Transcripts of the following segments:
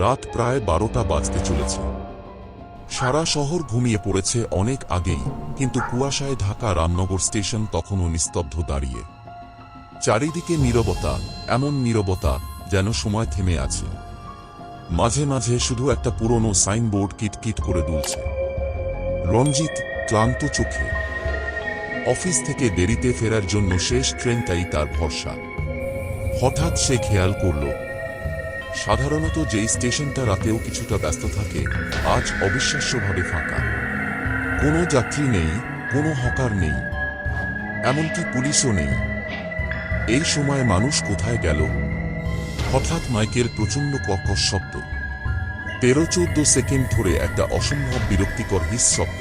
রাত প্রায় 12টা বাজতে চলেছে। সারা শহর ঘুমিয়ে পড়েছে অনেক আগেই, কিন্তু কুয়াশায় ঢাকা রামনগর স্টেশন তখনও নিস্তব্ধ দাঁড়িয়ে। চারিদিকে নীরবতা, এমন নীরবতা যেন সময় থেমে আছে। মাঝে মাঝে শুধু একটা পুরনো সাইনবোর্ড কিটকিট করে দুলছে। রঞ্জিত ক্লান্ত চোখে। অফিস থেকে দেরিতে ফেরার জন্য শেষ ট্রেনটাই তার ভরসা। হঠাৎ সে খেয়াল করল, সাধারণত যেই স্টেশনটা রাতেও কিছুটা ব্যস্ত থাকে, আজ অবিশ্বাস্যভাবে ফাঁকা। কোনো যাত্রী নেই, কোনো হকার নেই, এমনকি পুলিশও নেই। এই সময় মানুষ কোথায় গেল? হঠাৎ মাইকের প্রচণ্ড কর্কশ শব্দ। 13-14 সেকেন্ড ধরে একটা অসম্ভব বিরক্তিকর হিস শব্দ।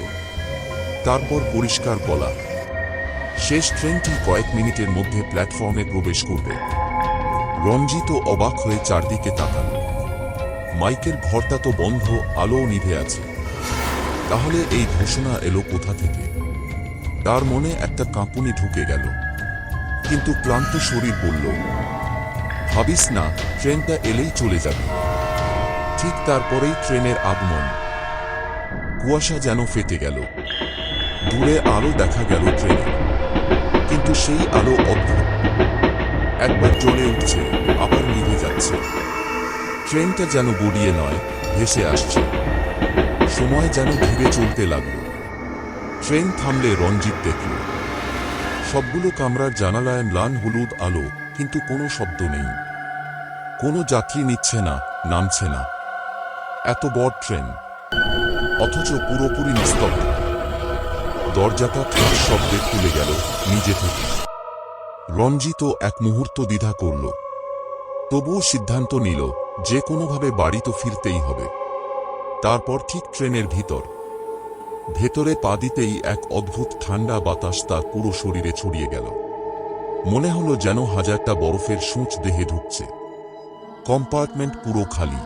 তারপর পরিষ্কার গলা, শেষ ট্রেনটি কয়েক মিনিটের মধ্যে প্ল্যাটফর্মে প্রবেশ করবে। রঞ্জিত অবাক হয়ে চারদিকে তাকাল। মাইকের ঘরটা তো বন্ধ, আলোও নিভে আছে। তাহলে এই ঘোষণা এলো কোথা থেকে? তার মনে একটা কাঁপুনি ঢুকে গেল, কিন্তু ক্লান্ত শরীর বলল, ভাবিস না, ট্রেনটা এলেই চলে যাবে। ঠিক তারপরেই ট্রেনের আগমন। কুয়াশা যেন ফেটে গেল। দূরে আলো দেখা গেল ট্রেনে, কিন্তু সেই আলো অদ্ভুত। একবার জ্বলে উঠছে, আবার নিভে যাচ্ছে। ট্রেনটা যেন গড়িয়ে নয়, ভেসে আসছে। সময় যেন ধীরে চলতে লাগল। ট্রেন থামলে রঞ্জিত দেখল, সবগুলো কামরার জানালায় ম্লান হলুদ আলো, কিন্তু কোনো শব্দ নেই। কোনো যাত্রী নিচ্ছে না, নামছে না। এত বড় ট্রেন, অথচ পুরোপুরি নিস্তব্ধ। দরজাটা ঠাস শব্দে খুলে গেল নিজে থেকে। রঞ্জিত এক মুহূর্ত দ্বিধা করল, তবুও সিদ্ধান্ত নিল যে কোনোভাবে বাড়ি তো ফিরতেই হবে। তারপর ঠিক ট্রেনের ভেতরে পা দিতেই এক অদ্ভুত ঠান্ডা বাতাস তার পুরো শরীরে ছড়িয়ে গেল। মনে হলো যেন হাজারটা বরফের সূঁচ দেহে ঢুকছে। কম্পার্টমেন্ট পুরো খালি,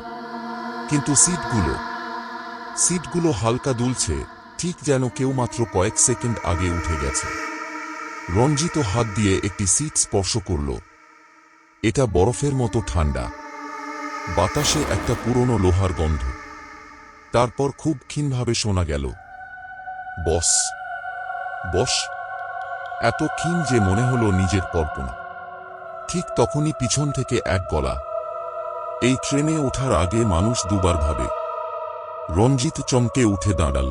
কিন্তু সিটগুলো হালকা দুলছে, ঠিক যেন কেউ মাত্র কয়েক সেকেন্ড আগে উঠে গেছে। রঞ্জিত হাত দিয়ে একটি সিট স্পর্শ করল। এটা বরফের মতো ঠান্ডা, বাতাসে একটা পুরনো লোহার গন্ধ। তারপর খুব ক্ষীণভাবে শোনা গেল, বস, বস। এত ক্ষীণ যে মনে হলো নিজের কল্পনা। ঠিক তখনই পিছন থেকে এক গলা, এই ট্রেনে ওঠার আগে মানুষ দুবার ভাবে। রঞ্জিত চমকে উঠে দাঁড়াল।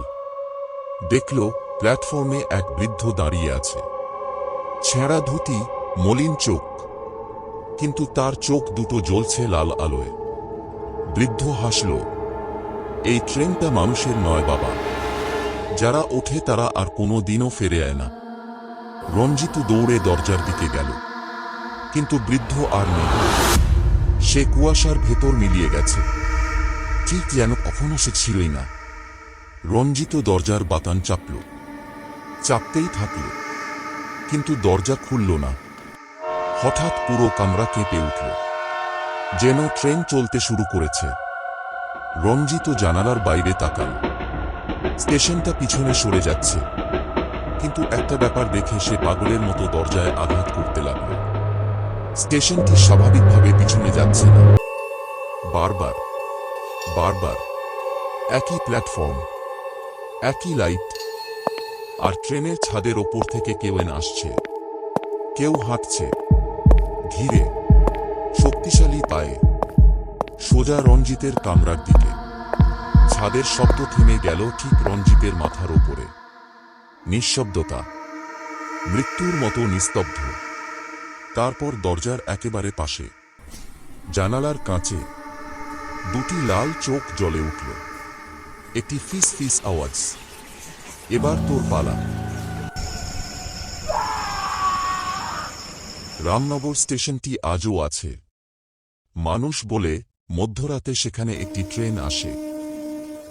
দেখল প্ল্যাটফর্মে এক বৃদ্ধ দাঁড়িয়ে আছে। ছেঁড়া ধুতি, মলিন চোখ, কিন্তু তার চোখ দুটো জ্বলছে লাল আলোয়। বৃদ্ধ হাসল, এই ট্রেনটা মানুষের নয় বাবা, যারা ওঠে তারা আর কোনো দিনও ফিরে আয় না। রঞ্জিত দৌড়ে দরজার দিকে গেল, কিন্তু বৃদ্ধ আর নেই। সে কুয়াশার ভেতর মিলিয়ে গেছে, ঠিক যেন কখনো সে ছিলই না। রঞ্জিত দরজার বাতান চাপতেই থাকল, কিন্তু দরজা খুলল না। হঠাৎ পুরো কামরা কেঁপে উঠল, যেন ট্রেন চলতে শুরু করেছে। রঞ্জিত জানালার বাইরে তাকাল। স্টেশনটা পিছনে সরে যাচ্ছে, কিন্তু একটা ব্যাপার দেখে সে পাগলের মতো দরজায় আঘাত করতে লাগল। স্টেশনটি স্বাভাবিকভাবে পিছনে যাচ্ছে না। বারবার বারবার একই প্ল্যাটফর্ম, একই লাইট, আর ট্রেনের ছাদের ওপর থেকে কেউ আসছে, কেউ হাঁটছে ধীরে, শক্তিশালী পায়ে, সোজা রঞ্জিতের কামরার দিকে। ছাদের শব্দ থেমে গেল ঠিক রঞ্জিতের মাথার ওপরে। নিঃশব্দতা, মৃত্যুর মতো নিস্তব্ধ। তারপর দরজার একেবারে পাশে, জানালার কাঁচে, দুটি লাল চোখ জ্বলে উঠল। একটি ফিস ফিস আওয়াজ, এবার তোর পালা। রামনগর স্টেশনটি আজও আছে। মানুষ বলে মধ্যরাতে সেখানে একটি ট্রেন আসে।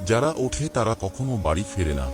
যারা ওঠে তারা কখনো বাড়ি ফেরে না।